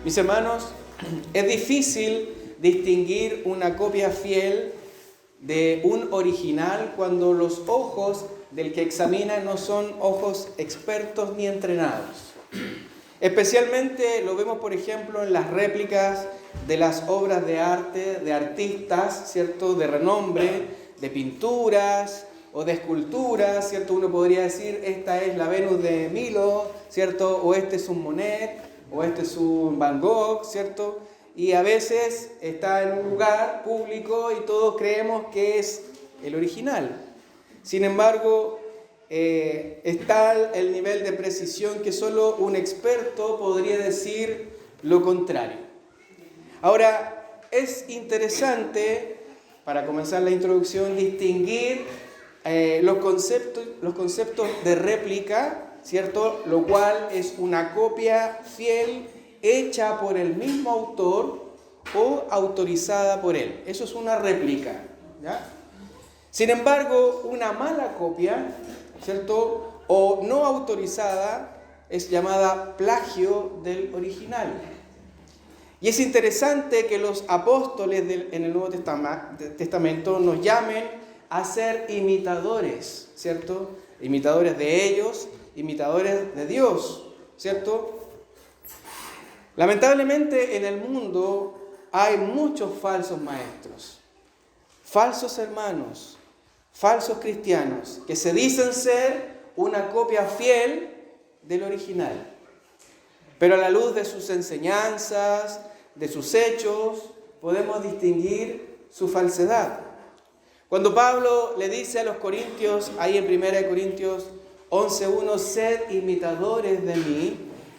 Mis hermanos, es difícil distinguir una copia fiel de un original cuando los ojos del que examina no son ojos expertos ni entrenados. Especialmente lo vemos, por ejemplo, en las réplicas de las obras de arte de artistas, ¿cierto?, de renombre, de pinturas o de esculturas, ¿cierto? Uno podría decir, esta es la Venus de Milo, ¿cierto?, o este es un Monet, o este es un Van Gogh, ¿cierto? Y a veces está en un lugar público y todos creemos que es el original. Sin embargo, está el nivel de precisión que solo un experto podría decir lo contrario. Ahora, es interesante, para comenzar la introducción, distinguir los conceptos de réplica, ¿cierto? Lo cual es una copia fiel hecha por el mismo autor o autorizada por él. Eso es una réplica, ¿ya? Sin embargo, una mala copia, ¿cierto?, o no autorizada, es llamada plagio del original. Y es interesante que los apóstoles en el Nuevo Testamento nos llamen a ser imitadores, ¿cierto? Imitadores de ellos, imitadores de Dios, ¿cierto? Lamentablemente en el mundo hay muchos falsos maestros, falsos hermanos, falsos cristianos que se dicen ser una copia fiel del original. Pero a la luz de sus enseñanzas, de sus hechos, podemos distinguir su falsedad. Cuando Pablo le dice a los corintios, ahí en 1 Corintios 11:1, sed imitadores de mí,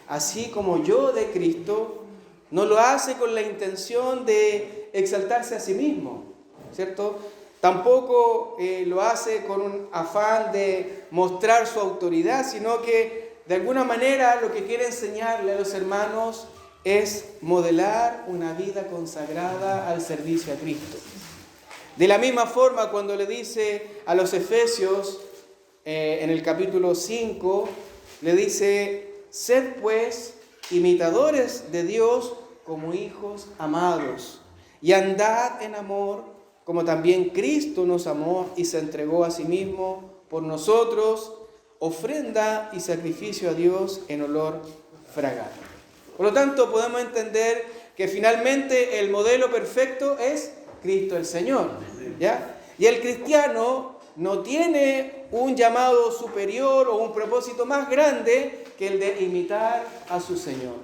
así como yo de Cristo, no lo hace con la intención de exaltarse a sí mismo, ¿cierto? Tampoco lo hace con un afán de mostrar su autoridad, sino que de alguna manera lo que quiere enseñarle a los hermanos es modelar una vida consagrada al servicio a Cristo. De la misma forma, cuando le dice a los Efesios, en el capítulo 5, le dice, sed pues imitadores de Dios como hijos amados, y andad en amor, como también Cristo nos amó y se entregó a sí mismo por nosotros, ofrenda y sacrificio a Dios en olor fragante. Por lo tanto, podemos entender que finalmente el modelo perfecto es Cristo el Señor, ¿ya? Y el cristiano no tiene un llamado superior o un propósito más grande que el de imitar a su Señor.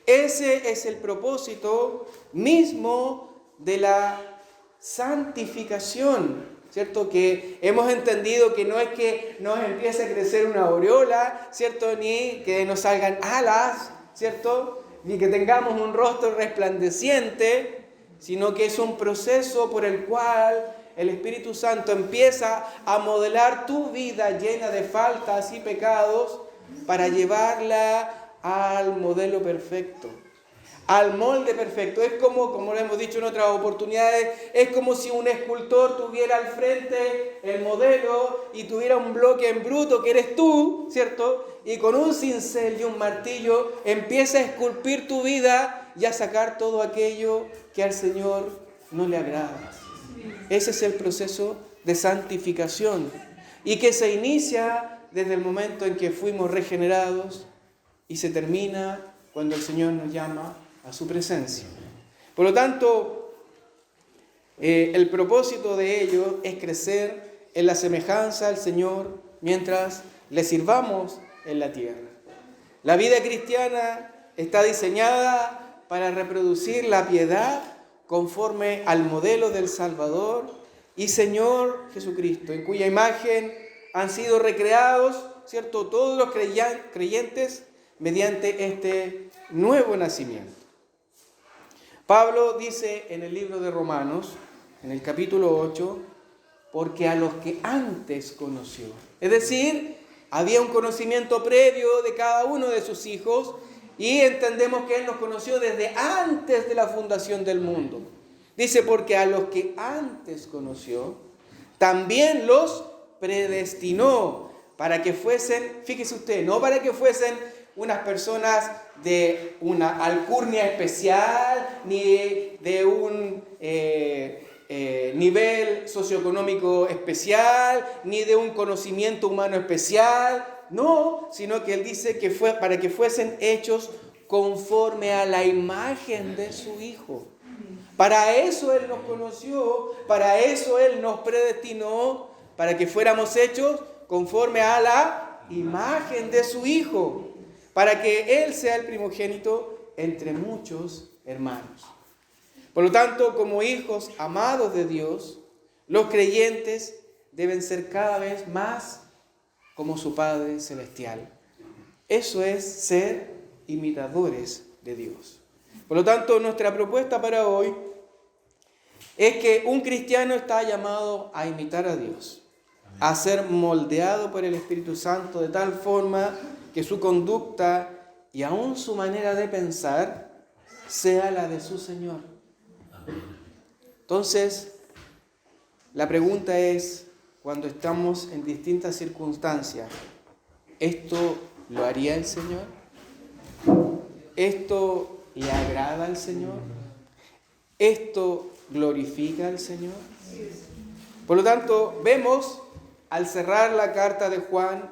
Ese es el propósito mismo de la santificación, ¿cierto? Que hemos entendido que no es que nos empiece a crecer una aureola, ¿cierto? Ni que nos salgan alas, ¿cierto? Ni que tengamos un rostro resplandeciente, sino que es un proceso por el cual el Espíritu Santo empieza a modelar tu vida llena de faltas y pecados para llevarla al modelo perfecto, al molde perfecto. Es como lo hemos dicho en otras oportunidades, es como si un escultor tuviera al frente el modelo y tuviera un bloque en bruto que eres tú, ¿cierto? Y con un cincel y un martillo empieza a esculpir tu vida y a sacar todo aquello que al Señor no le agrada. Ese es el proceso de santificación y que se inicia desde el momento en que fuimos regenerados y se termina cuando el Señor nos llama a su presencia. Por lo tanto, el propósito de ello es crecer en la semejanza al Señor mientras le sirvamos en la tierra. La vida cristiana está diseñada para reproducir la piedad conforme al modelo del Salvador y Señor Jesucristo, en cuya imagen han sido recreados, ¿cierto?, todos los creyentes mediante este nuevo nacimiento. Pablo dice en el libro de Romanos, en el capítulo 8, porque a los que antes conoció. Es decir, había un conocimiento previo de cada uno de sus hijos y entendemos que Él nos conoció desde antes de la fundación del mundo. Dice, porque a los que antes conoció, también los predestinó para que fuesen, fíjese usted, no para que fuesen unas personas de una alcurnia especial, ni de un nivel socioeconómico especial, ni de un conocimiento humano especial. No, sino que Él dice que fue para que fuesen hechos conforme a la imagen de su Hijo. Para eso Él nos conoció, para eso Él nos predestinó, para que fuéramos hechos conforme a la imagen de su Hijo, para que Él sea el primogénito entre muchos hermanos. Por lo tanto, como hijos amados de Dios, los creyentes deben ser cada vez más como su Padre Celestial. Eso es ser imitadores de Dios. Por lo tanto, nuestra propuesta para hoy es que un cristiano está llamado a imitar a Dios, a ser moldeado por el Espíritu Santo de tal forma que su conducta y aún su manera de pensar sea la de su Señor. Entonces, la pregunta es, cuando estamos en distintas circunstancias, ¿esto lo haría el Señor? ¿Esto le agrada al Señor? ¿Esto glorifica al Señor? Por lo tanto, vemos al cerrar la carta de Juan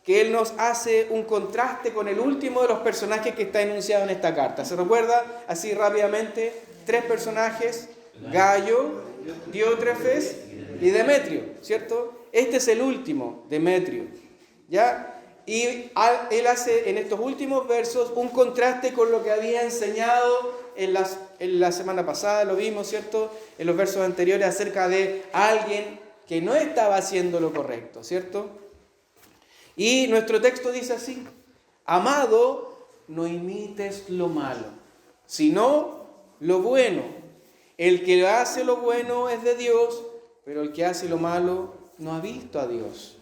que él nos hace un contraste con el último de los personajes que está enunciado en esta carta. ¿Se recuerda así rápidamente? 3 personajes: Gayo, Diótrefes y Demetrio, ¿cierto? Este es el último, Demetrio, ¿ya? Y él hace en estos últimos versos un contraste con lo que había enseñado en la semana pasada, lo vimos, ¿cierto? En los versos anteriores acerca de alguien que no estaba haciendo lo correcto, ¿cierto? Y nuestro texto dice así: amado, no imites lo malo, sino lo bueno. El que hace lo bueno es de Dios, pero el que hace lo malo no ha visto a Dios.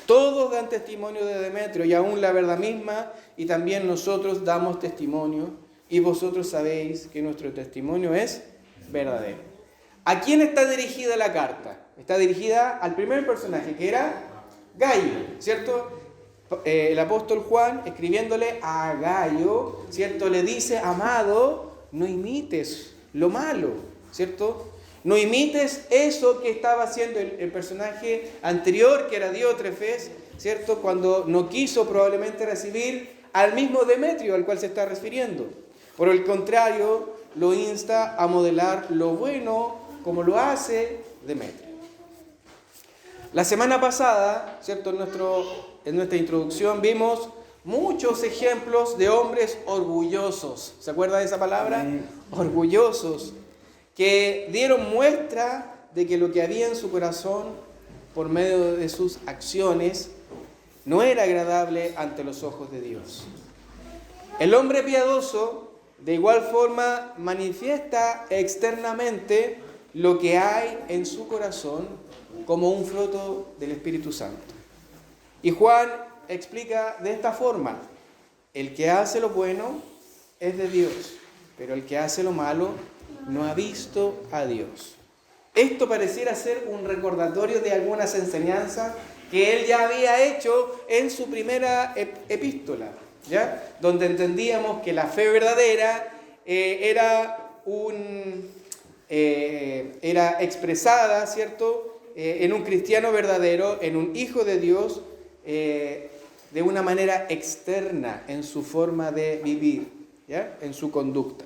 Todos dan testimonio de Demetrio, y aún la verdad misma, y también nosotros damos testimonio, y vosotros sabéis que nuestro testimonio es verdadero. ¿A quién está dirigida la carta? Está dirigida al primer personaje, que era Gayo, ¿cierto? El apóstol Juan, escribiéndole a Gayo, ¿cierto? Le dice: amado, no imites lo malo, ¿cierto? No imites eso que estaba haciendo el personaje anterior, que era Diótrefes, ¿cierto? Cuando no quiso probablemente recibir al mismo Demetrio al cual se está refiriendo. Por el contrario, lo insta a modelar lo bueno como lo hace Demetrio. La semana pasada, ¿cierto? En nuestra introducción vimos muchos ejemplos de hombres orgullosos. ¿Se acuerda de esa palabra? Orgullosos, que dieron muestra de que lo que había en su corazón, por medio de sus acciones, no era agradable ante los ojos de Dios. El hombre piadoso, de igual forma, manifiesta externamente lo que hay en su corazón como un fruto del Espíritu Santo. Y Juan explica de esta forma: el que hace lo bueno es de Dios, pero el que hace lo malo no ha visto a Dios. Esto pareciera ser un recordatorio de algunas enseñanzas que él ya había hecho en su primera epístola, ¿ya? Donde entendíamos que la fe verdadera era expresada, ¿cierto? En un cristiano verdadero, en un hijo de Dios, de una manera externa en su forma de vivir, ¿ya? En su conducta.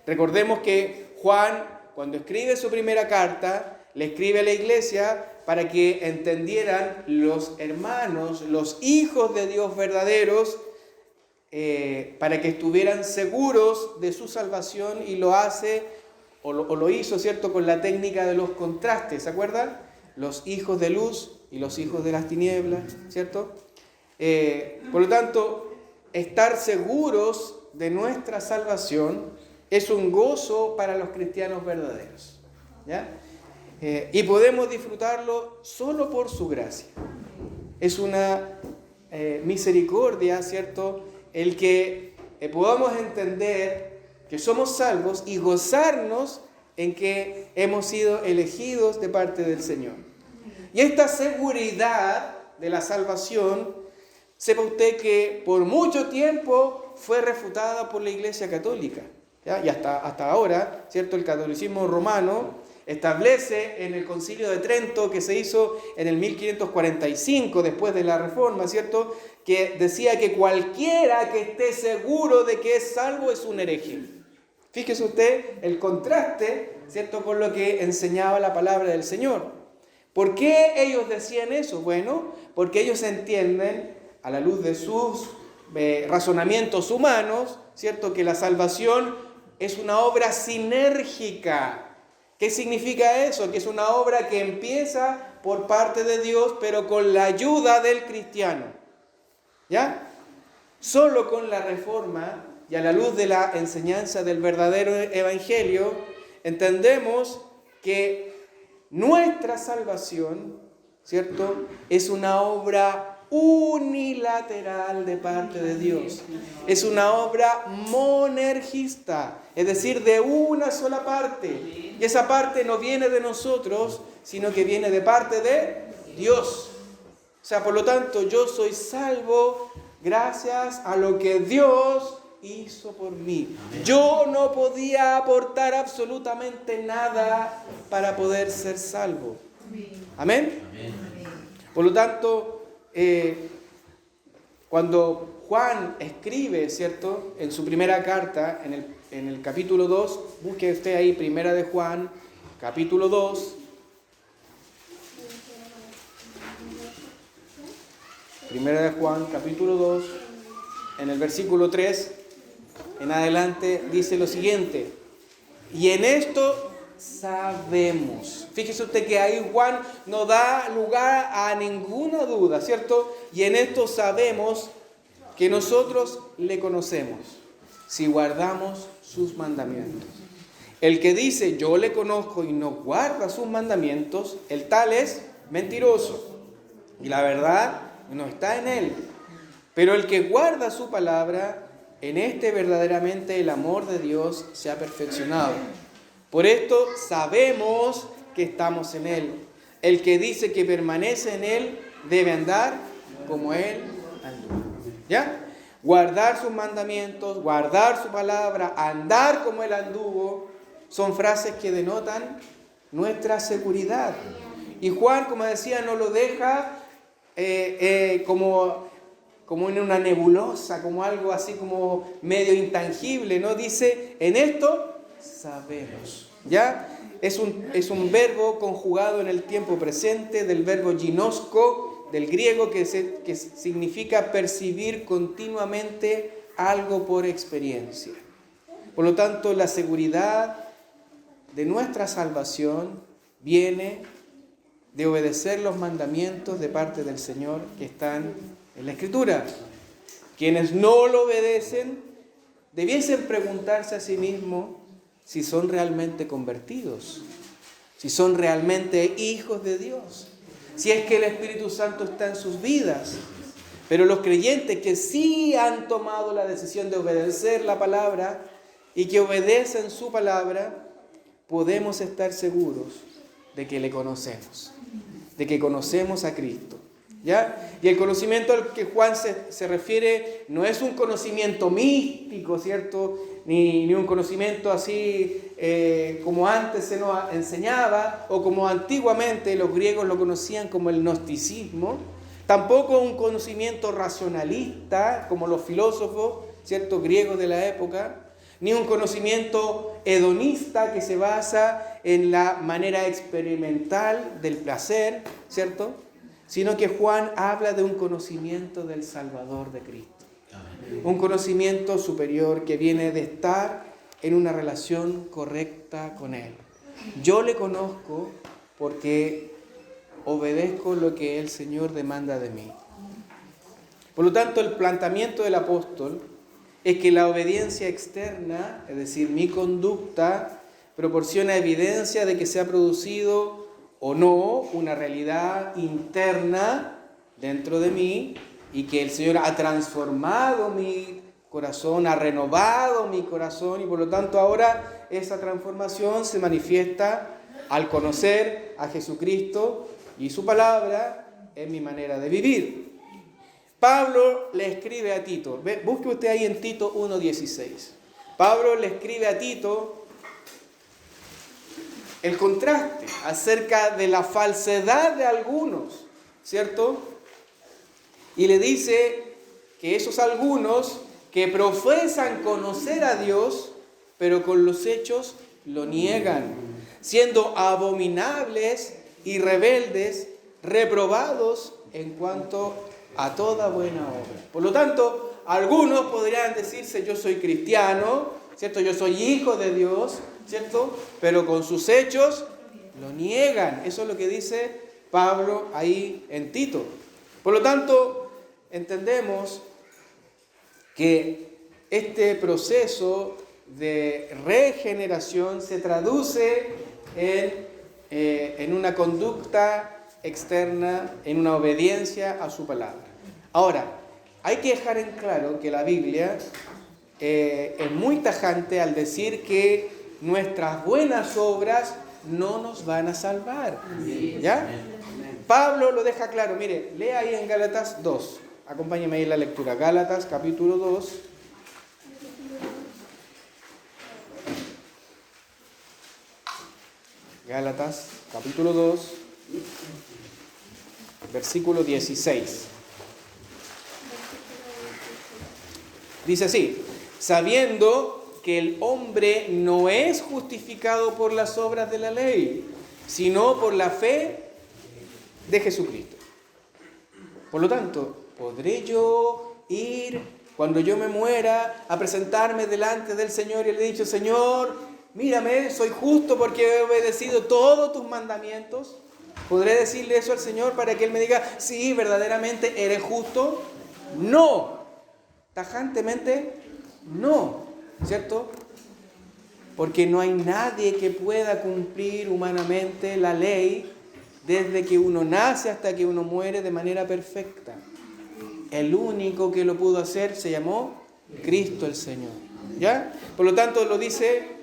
Recordemos que Juan, cuando escribe su primera carta, le escribe a la iglesia para que entendieran los hermanos, los hijos de Dios verdaderos, para que estuvieran seguros de su salvación, y lo hace, o lo hizo, ¿cierto?, con la técnica de los contrastes. ¿Se acuerdan? Los hijos de luz y los hijos de las tinieblas, ¿cierto? Por lo tanto, estar seguros de nuestra salvación es un gozo para los cristianos verdaderos, ¿ya? Y podemos disfrutarlo solo por su gracia. Es una misericordia, ¿cierto?, el que podamos entender que somos salvos y gozarnos en que hemos sido elegidos de parte del Señor. Y esta seguridad de la salvación sepa usted que por mucho tiempo fue refutada por la Iglesia Católica, ¿ya? Y hasta ahora, ¿cierto? El catolicismo romano establece en el Concilio de Trento, que se hizo en el 1545, después de la Reforma, ¿cierto?, que decía que cualquiera que esté seguro de que es salvo es un hereje. Fíjese usted el contraste, ¿cierto?, con lo que enseñaba la palabra del Señor. ¿Por qué ellos decían eso? Bueno, porque ellos entienden, a la luz de sus razonamientos humanos, ¿cierto?, que la salvación es una obra sinérgica. ¿Qué significa eso? Que es una obra que empieza por parte de Dios, pero con la ayuda del cristiano. ¿Ya? Solo con la Reforma y a la luz de la enseñanza del verdadero Evangelio, entendemos que nuestra salvación, ¿cierto?, es una obra unilateral de parte de Dios. Es una obra monergista, es decir, de una sola parte. Y esa parte no viene de nosotros, sino que viene de parte de Dios. O sea, por lo tanto, yo soy salvo gracias a lo que Dios hizo por mí. Yo no podía aportar absolutamente nada para poder ser salvo. ¿Amén? Por lo tanto, cuando Juan escribe, ¿cierto?, en su primera carta, en el capítulo 2, busque usted ahí, primera de Juan, capítulo 2. Primera de Juan, capítulo 2, en el versículo 3 en adelante, dice lo siguiente: y en esto sabemos. Fíjese usted que ahí Juan no da lugar a ninguna duda, ¿cierto? Y en esto sabemos que nosotros le conocemos, si guardamos sus mandamientos. El que dice yo le conozco y no guarda sus mandamientos, el tal es mentiroso, y la verdad no está en él. Pero el que guarda su palabra, en este verdaderamente el amor de Dios se ha perfeccionado. Por esto sabemos que estamos en Él. El que dice que permanece en Él debe andar como Él anduvo. ¿Ya? Guardar sus mandamientos, guardar su palabra, andar como Él anduvo, son frases que denotan nuestra seguridad. Y Juan, como decía, no lo deja como en una nebulosa, como algo así como medio intangible, ¿no? Dice, en esto sabemos, ¿ya? Es un verbo conjugado en el tiempo presente del verbo ginosko, del griego, que significa percibir continuamente algo por experiencia. Por lo tanto, la seguridad de nuestra salvación viene de obedecer los mandamientos de parte del Señor que están en la Escritura. Quienes no lo obedecen debiesen preguntarse a sí mismos si son realmente convertidos, si son realmente hijos de Dios, si es que el Espíritu Santo está en sus vidas. Pero los creyentes que sí han tomado la decisión de obedecer la palabra y que obedecen su palabra, podemos estar seguros de que le conocemos, de que conocemos a Cristo. ¿Ya? Y el conocimiento al que Juan se refiere no es un conocimiento místico, ¿cierto? Ni un conocimiento así como antes se nos enseñaba, o como antiguamente los griegos lo conocían como el gnosticismo. Tampoco un conocimiento racionalista, como los filósofos, ¿cierto?, griegos de la época. Ni un conocimiento hedonista que se basa en la manera experimental del placer, ¿cierto?, sino que Juan habla de un conocimiento del Salvador de Cristo. Un conocimiento superior que viene de estar en una relación correcta con Él. Yo le conozco porque obedezco lo que el Señor demanda de mí. Por lo tanto, el planteamiento del apóstol es que la obediencia externa, es decir, mi conducta, proporciona evidencia de que se ha producido o no una realidad interna dentro de mí y que el Señor ha transformado mi corazón, ha renovado mi corazón, y por lo tanto ahora esa transformación se manifiesta al conocer a Jesucristo y su palabra en mi manera de vivir. Pablo le escribe a Tito, busque usted ahí en Tito 1:16. Pablo le escribe a Tito el contraste acerca de la falsedad de algunos, ¿cierto? Y le dice que esos algunos que profesan conocer a Dios, pero con los hechos lo niegan, siendo abominables y rebeldes, reprobados en cuanto a toda buena obra. Por lo tanto, algunos podrían decirse: yo soy cristiano, ¿cierto? Yo soy hijo de Dios, ¿cierto? Pero con sus hechos lo niegan. Eso es lo que dice Pablo ahí en Tito. Por lo tanto, entendemos que este proceso de regeneración se traduce en una conducta externa, en una obediencia a su palabra. Ahora, hay que dejar en claro que la Biblia es muy tajante al decir que nuestras buenas obras no nos van a salvar. ¿Ya? Pablo lo deja claro. Mire, lea ahí en Gálatas 2. Acompáñeme ahí en la lectura. Gálatas capítulo 2. Gálatas capítulo 2, versículo 16. Dice así: sabiendo que el hombre no es justificado por las obras de la ley, sino por la fe de Jesucristo. Por lo tanto, ¿podré yo ir cuando yo me muera a presentarme delante del Señor y le he dicho: Señor, mírame, soy justo porque he obedecido todos tus mandamientos? ¿Podré decirle eso al Señor para que Él me diga: sí, verdaderamente eres justo? No, tajantemente no, ¿cierto? Porque no hay nadie que pueda cumplir humanamente la ley desde que uno nace hasta que uno muere de manera perfecta. El único que lo pudo hacer se llamó Cristo el Señor. ¿Ya? Por lo tanto, lo dice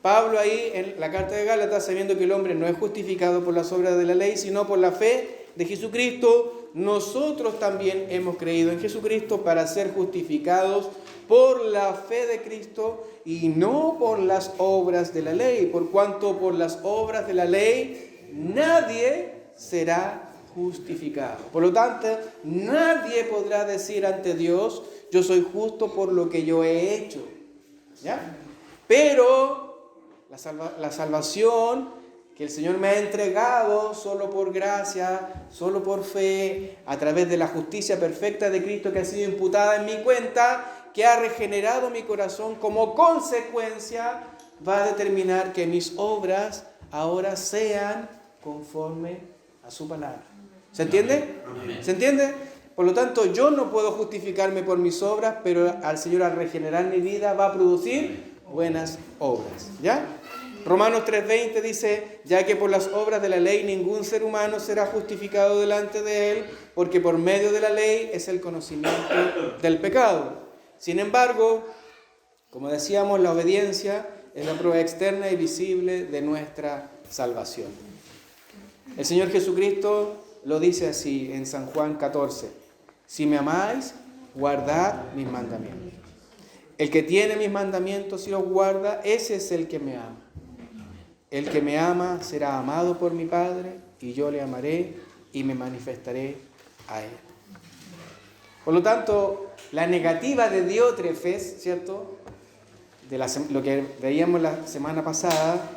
Pablo ahí en la carta de Gálatas: sabiendo que el hombre no es justificado por las obras de la ley, sino por la fe de Jesucristo, nosotros también hemos creído en Jesucristo para ser justificados por la fe de Cristo y no por las obras de la ley, por cuanto por las obras de la ley nadie será justificado. Por lo tanto, nadie podrá decir ante Dios: yo soy justo por lo que yo he hecho. ¿Ya? Pero la salvación que el Señor me ha entregado solo por gracia, solo por fe, a través de la justicia perfecta de Cristo que ha sido imputada en mi cuenta, que ha regenerado mi corazón, como consecuencia va a determinar que mis obras ahora sean conforme a su palabra. ¿Se entiende? ¿Se entiende? Por lo tanto, yo no puedo justificarme por mis obras, pero al Señor, al regenerar mi vida, va a producir buenas obras. ¿Ya? Romanos 3:20 dice: ya que por las obras de la ley ningún ser humano será justificado delante de Él, porque por medio de la ley es el conocimiento del pecado. Sin embargo, como decíamos, la obediencia es la prueba externa y visible de nuestra salvación. El Señor Jesucristo lo dice así en San Juan 14: si me amáis, guardad mis mandamientos. El que tiene mis mandamientos y los guarda, ese es el que me ama. El que me ama será amado por mi Padre, y yo le amaré y me manifestaré a él. Por lo tanto, la negativa de Diótrefes, ¿cierto?, lo que veíamos la semana pasada,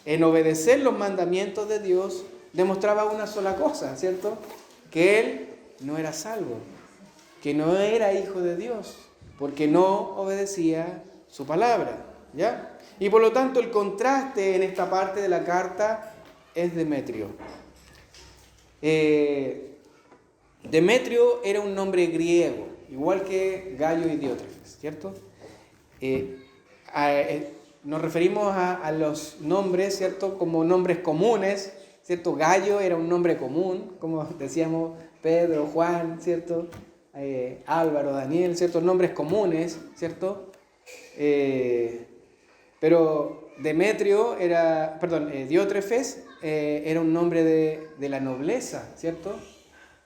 en obedecer los mandamientos de Dios, demostraba una sola cosa, ¿cierto? Que él no era salvo, que no era hijo de Dios, porque no obedecía su palabra, ¿ya? Y por lo tanto, el contraste en esta parte de la carta es Demetrio. Demetrio era un nombre griego, igual que Gayo y Diótrefes, ¿cierto? Nos referimos a los nombres, ¿cierto?, como nombres comunes, ¿cierto? Gayo era un nombre común, como decíamos, Pedro, Juan, ¿cierto? Álvaro, Daniel, ¿cierto? Nombres comunes, ¿cierto? Pero Diótrefes era un nombre de la nobleza, ¿cierto?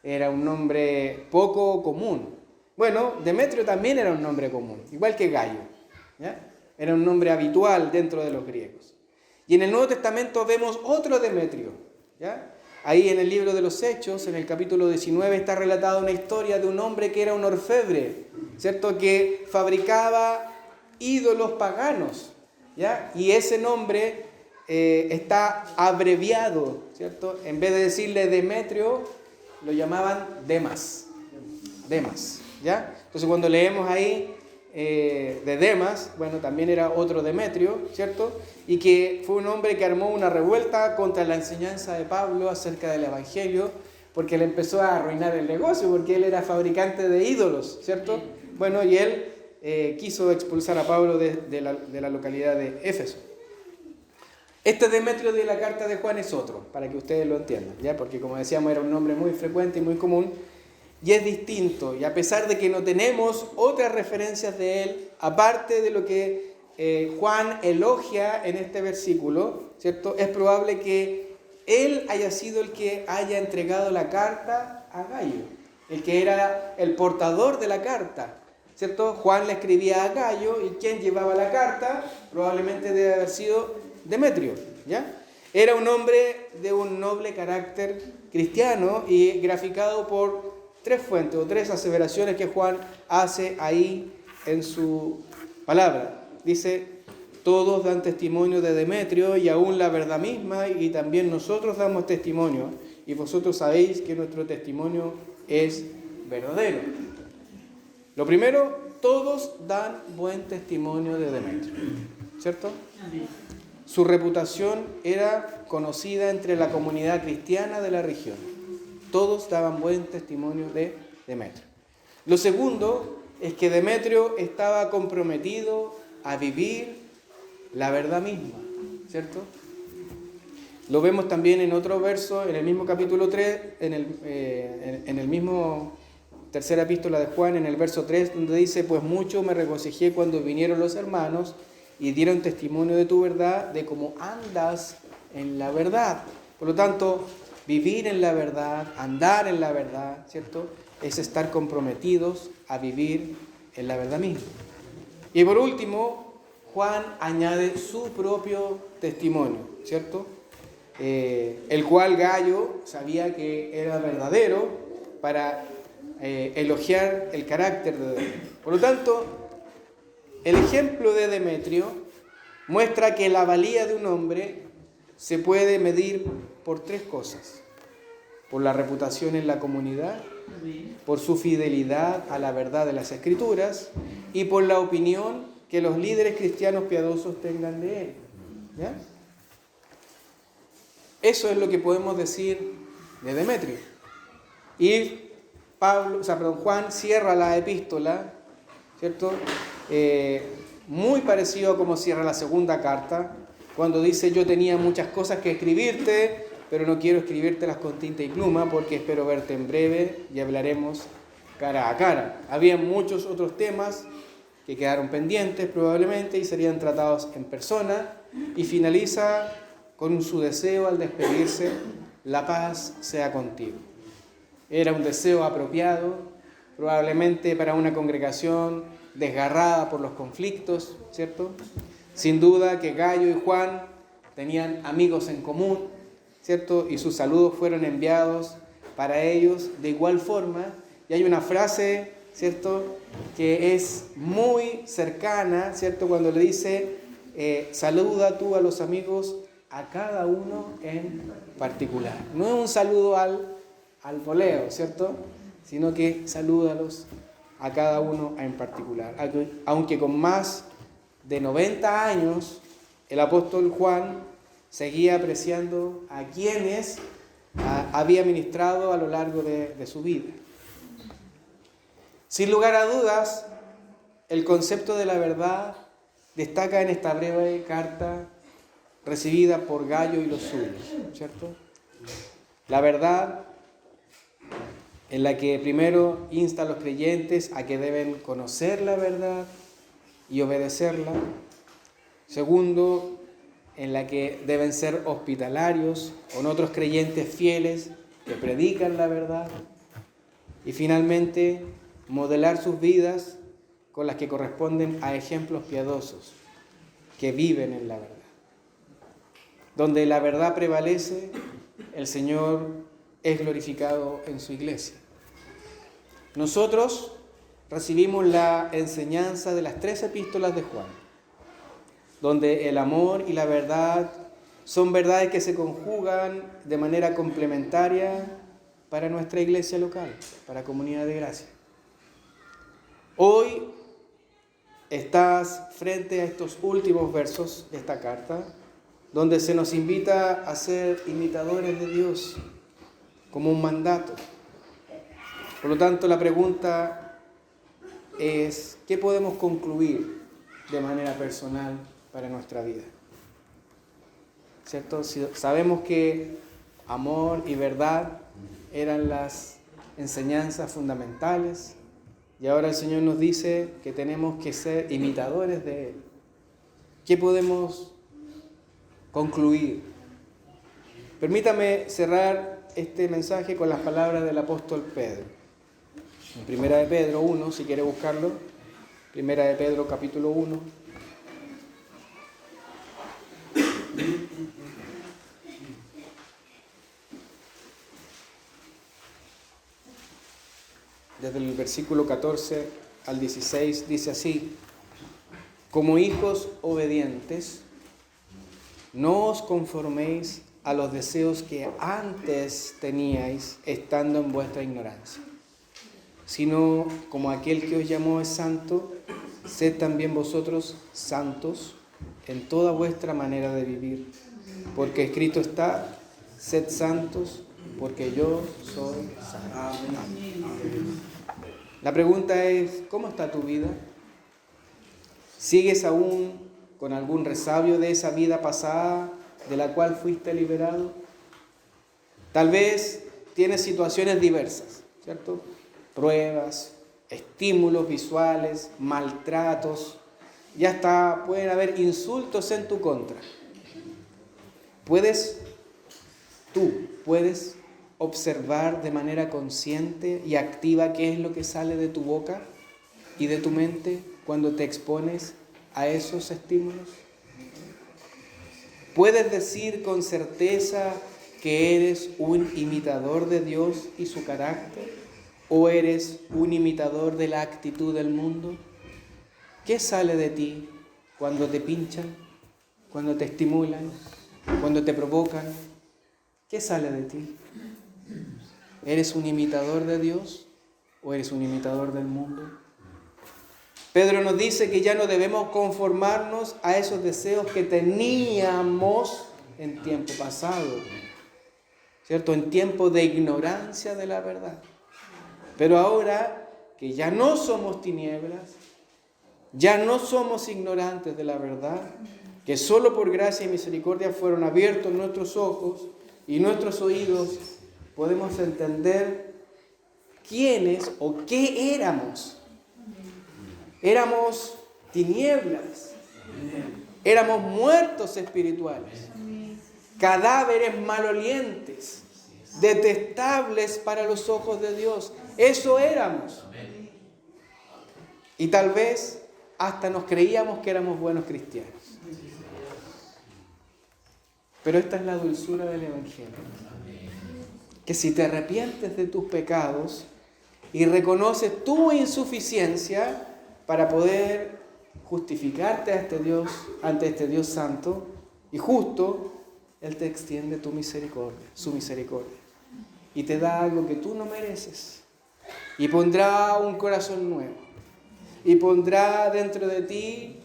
era un nombre poco común. Bueno, Demetrio también era un nombre común, igual que Gallo, ¿ya? Era un nombre habitual dentro de los griegos. Y en el Nuevo Testamento vemos otro Demetrio, ¿ya? Ahí en el libro de los Hechos, en el capítulo 19, está relatada una historia de un hombre que era un orfebre, ¿cierto? Que fabricaba ídolos paganos, ¿ya? Y ese nombre está abreviado, ¿cierto? En vez de decirle Demetrio, lo llamaban Demas. Demas, ¿ya? Entonces cuando leemos ahí de Demas, bueno, también era otro Demetrio, ¿cierto? Y que fue un hombre que armó una revuelta contra la enseñanza de Pablo acerca del Evangelio, porque le empezó a arruinar el negocio, porque él era fabricante de ídolos, ¿cierto? Bueno, y él quiso expulsar a Pablo de la localidad de Éfeso. Este Demetrio de la carta de Juan es otro, para que ustedes lo entiendan, ¿ya? Porque como decíamos era un nombre muy frecuente y muy común, y es distinto, y a pesar de que no tenemos otras referencias de él, aparte de lo que Juan elogia en este versículo, ¿cierto? Es probable que él haya sido el que haya entregado la carta a Gallo, el que era el portador de la carta, ¿cierto? Juan le escribía a Gallo y quien llevaba la carta probablemente debe haber sido Demetrio, ¿ya? Era un hombre de un noble carácter cristiano y graficado por tres fuentes o tres aseveraciones que Juan hace ahí en su palabra. Dice, todos dan testimonio de Demetrio y aún la verdad misma, y también nosotros damos testimonio, y vosotros sabéis que nuestro testimonio es verdadero. Lo primero, todos dan buen testimonio de Demetrio, ¿cierto? Su reputación era conocida entre la comunidad cristiana de la región. Todos daban buen testimonio de Demetrio. Lo segundo es que Demetrio estaba comprometido a vivir la verdad misma, ¿cierto? Lo vemos también en otro verso, en el mismo capítulo 3, en el mismo tercera epístola de Juan, en el verso 3, donde dice, pues mucho me regocijé cuando vinieron los hermanos y dieron testimonio de tu verdad, de cómo andas en la verdad. Por lo tanto, vivir en la verdad, andar en la verdad, ¿cierto? Es estar comprometidos a vivir en la verdad misma. Y por último, Juan añade su propio testimonio, ¿cierto? El cual Gallo sabía que era verdadero para elogiar el carácter de Demetrio. Por lo tanto, el ejemplo de Demetrio muestra que la valía de un hombre se puede medir por tres cosas: por la reputación en la comunidad, por su fidelidad a la verdad de las Escrituras y por la opinión que los líderes cristianos piadosos tengan de él, ¿ya? Eso es lo que podemos decir de Demetrio. Y Juan cierra la epístola, ¿cierto? Muy parecido a como cierra la segunda carta, cuando dice, yo tenía muchas cosas que escribirte, pero no quiero escribírtelas con tinta y pluma, porque espero verte en breve y hablaremos cara a cara. Había muchos otros temas que quedaron pendientes probablemente y serían tratados en persona, y finaliza con su deseo al despedirse, la paz sea contigo. Era un deseo apropiado, probablemente para una congregación desgarrada por los conflictos, ¿cierto? Sin duda que Gallo y Juan tenían amigos en común, ¿cierto? Y sus saludos fueron enviados para ellos de igual forma. Y hay una frase, ¿cierto?, que es muy cercana, ¿cierto?, cuando le dice, saluda tú a los amigos a cada uno en particular. No es un saludo al voleo, ¿cierto?, sino que salúdalos a cada uno en particular. Aunque con más de 90 años, el apóstol Juan seguía apreciando a quienes había ministrado a lo largo de su vida. Sin lugar a dudas, el concepto de la verdad destaca en esta breve carta recibida por Gallo y los suyos, ¿cierto? La verdad en la que primero insta a los creyentes a que deben conocer la verdad y obedecerla. Segundo, en la que deben ser hospitalarios con otros creyentes fieles que predican la verdad. Y finalmente, modelar sus vidas con las que corresponden a ejemplos piadosos que viven en la verdad. Donde la verdad prevalece, el Señor es glorificado en su iglesia. Nosotros recibimos la enseñanza de las 3 epístolas de Juan, donde el amor y la verdad son verdades que se conjugan de manera complementaria para nuestra iglesia local, para Comunidad de Gracia. Hoy estás frente a estos últimos versos de esta carta, donde se nos invita a ser imitadores de Dios como un mandato. Por lo tanto, la pregunta es, ¿qué podemos concluir de manera personal para nuestra vida? ¿Cierto? Sabemos que amor y verdad eran las enseñanzas fundamentales y ahora el Señor nos dice que tenemos que ser imitadores de Él. ¿Qué podemos concluir? Permítame cerrar este mensaje con las palabras del apóstol Pedro. En Primera de Pedro 1, si quiere buscarlo. Primera de Pedro capítulo 1. Desde el versículo 14 al 16 dice así: como hijos obedientes, no os conforméis a los deseos que antes teníais estando en vuestra ignorancia, sino como aquel que os llamó es santo, sed también vosotros santos en toda vuestra manera de vivir, porque escrito está: sed santos, porque yo soy santo. Amén. La pregunta es, ¿cómo está tu vida? ¿Sigues aún con algún resabio de esa vida pasada de la cual fuiste liberado? Tal vez tienes situaciones diversas, ¿cierto? Pruebas, estímulos visuales, maltratos, y hasta pueden haber insultos en tu contra. Tú puedes observar de manera consciente y activa qué es lo que sale de tu boca y de tu mente cuando te expones a esos estímulos. ¿Puedes decir con certeza que eres un imitador de Dios y su carácter? ¿O eres un imitador de la actitud del mundo? ¿Qué sale de ti cuando te pinchan, cuando te estimulan, cuando te provocan? ¿Qué sale de ti? ¿Eres un imitador de Dios o eres un imitador del mundo? Pedro nos dice que ya no debemos conformarnos a esos deseos que teníamos en tiempo pasado, ¿cierto? En tiempo de ignorancia de la verdad. Pero ahora que ya no somos tinieblas, ya no somos ignorantes de la verdad, que solo por gracia y misericordia fueron abiertos nuestros ojos y nuestros oídos, podemos entender quiénes o qué éramos. Éramos tinieblas, éramos muertos espirituales, cadáveres malolientes, detestables para los ojos de Dios. Eso éramos. Y tal vez hasta nos creíamos que éramos buenos cristianos. Pero esta es la dulzura del Evangelio. Que si te arrepientes de tus pecados y reconoces tu insuficiencia para poder justificarte a este Dios, ante este Dios santo y justo, Él te extiende tu misericordia, su misericordia, y te da algo que tú no mereces, y pondrá un corazón nuevo, y pondrá dentro de ti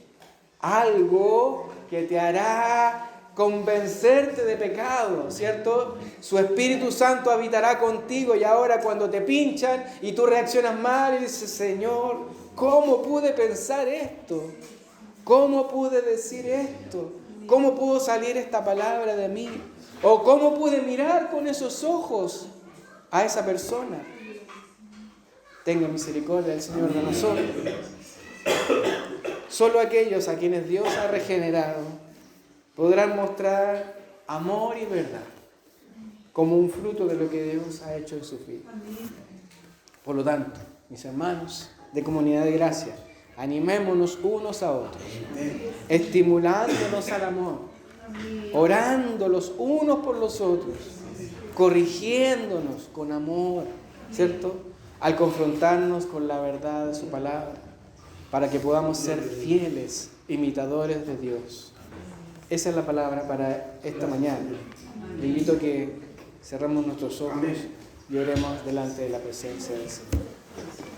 algo que te hará convencerte de pecado, ¿cierto? Su Espíritu Santo habitará contigo y ahora cuando te pinchan y tú reaccionas mal y dices: Señor, ¿cómo pude pensar esto? ¿Cómo pude decir esto? ¿Cómo pudo salir esta palabra de mí? ¿O cómo pude mirar con esos ojos a esa persona? Tenga misericordia el Señor de nosotros. Solo aquellos a quienes Dios ha regenerado podrán mostrar amor y verdad como un fruto de lo que Dios ha hecho en su vida. Por lo tanto, mis hermanos de Comunidad de Gracia, animémonos unos a otros, estimulándonos al amor, orando los unos por los otros, corrigiéndonos con amor, ¿cierto? Al confrontarnos con la verdad de su palabra, para que podamos ser fieles imitadores de Dios. Esa es la palabra para esta mañana. Le invito a que cerremos nuestros ojos y oremos delante de la presencia del Señor.